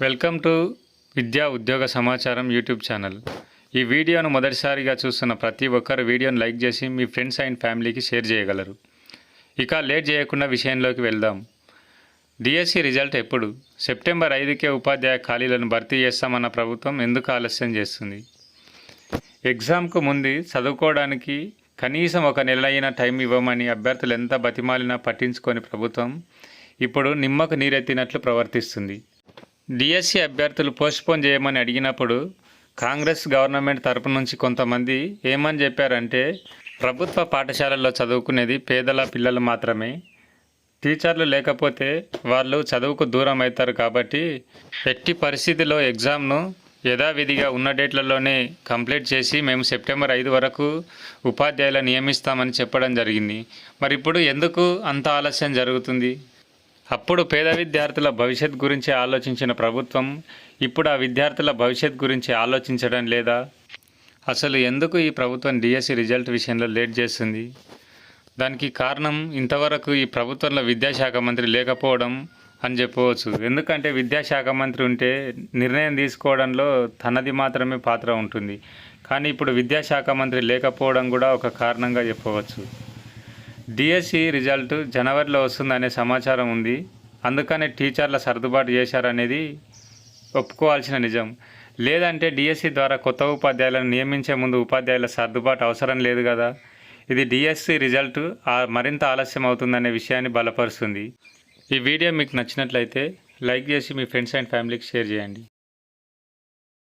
Welcome to విద్యా ఉద్యోగ సమాచారం యూట్యూబ్ ఛానల్. ఈ వీడియోను మొదటిసారిగా చూస్తున్న ప్రతి ఒక్కరు వీడియోను లైక్ చేసి మీ ఫ్రెండ్స్ అండ్ ఫ్యామిలీకి షేర్ చేయగలరు. ఇక లేట్ చేయకుండా విషయంలోకి వెళ్దాం. డిఎస్సి రిజల్ట్ ఎప్పుడు? సెప్టెంబర్ 5కే ఉపాధ్యాయ ఖాళీలను భర్తీ చేస్తామన్న ప్రభుత్వం ఎందుకు ఆలస్యం చేస్తుంది? ఎగ్జామ్కు ముందు చదువుకోవడానికి కనీసం ఒక నెల అయినా టైం ఇవ్వమని అభ్యర్థులు ఎంత బతిమాలినా పట్టించుకొని ప్రభుత్వం ఇప్పుడు నిమ్మకు నీరెత్తినట్లు ప్రవర్తిస్తుంది. డిఎస్సి అభ్యర్థులు పోస్ట్పోన్ చేయమని అడిగినప్పుడు కాంగ్రెస్ గవర్నమెంట్ తరపు నుంచి కొంతమంది ఏమని చెప్పారంటే, ప్రభుత్వ పాఠశాలల్లో చదువుకునేది పేదల పిల్లలు మాత్రమే, టీచర్లు లేకపోతే వాళ్ళు చదువుకు దూరం అవుతారు కాబట్టి ఎట్టి పరిస్థితిలో ఎగ్జామ్ను యథావిధిగా ఉన్న డేట్లలోనే కంప్లీట్ చేసి మేము సెప్టెంబర్ 5 వరకు ఉపాధ్యాయులు నియమిస్తామని చెప్పడం జరిగింది. మరి ఇప్పుడు ఎందుకు అంత ఆలస్యం జరుగుతుంది? అప్పుడు పేద విద్యార్థుల భవిష్యత్ గురించి ఆలోచించిన ప్రభుత్వం ఇప్పుడు ఆ విద్యార్థుల భవిష్యత్ గురించి ఆలోచించడం లేదా? అసలు ఎందుకు ఈ ప్రభుత్వం డిఎస్సి రిజల్ట్ విషయంలో లేట్ చేస్తుంది? దానికి కారణం ఇంతవరకు ఈ ప్రభుత్వంలో విద్యాశాఖ మంత్రి లేకపోవడం అని చెప్పవచ్చు. ఎందుకంటే విద్యాశాఖ మంత్రి ఉంటే నిర్ణయం తీసుకోవడంలో తనది మాత్రమే పాత్ర ఉంటుంది. కానీ ఇప్పుడు విద్యాశాఖ మంత్రి లేకపోవడం కూడా ఒక కారణంగా చెప్పవచ్చు. డిఎస్సి రిజల్ట్ జనవరిలో వస్తుందనే సమాచారం ఉంది. అందుకనే టీచర్ల సర్దుబాటు చేశారనేది ఒప్పుకోవాల్సిన నిజం. లేదంటే డిఎస్సి ద్వారా కొత్త ఉపాధ్యాయులను నియమించే ముందు ఉపాధ్యాయుల సర్దుబాటు అవసరం లేదు కదా. ఇది డిఎస్సి రిజల్ట్ మరింత ఆలస్యం అవుతుందనే విషయాన్ని బలపరుస్తుంది. ఈ వీడియో మీకు నచ్చినట్లయితే లైక్ చేసి మీ ఫ్రెండ్స్ అండ్ ఫ్యామిలీకి షేర్ చేయండి.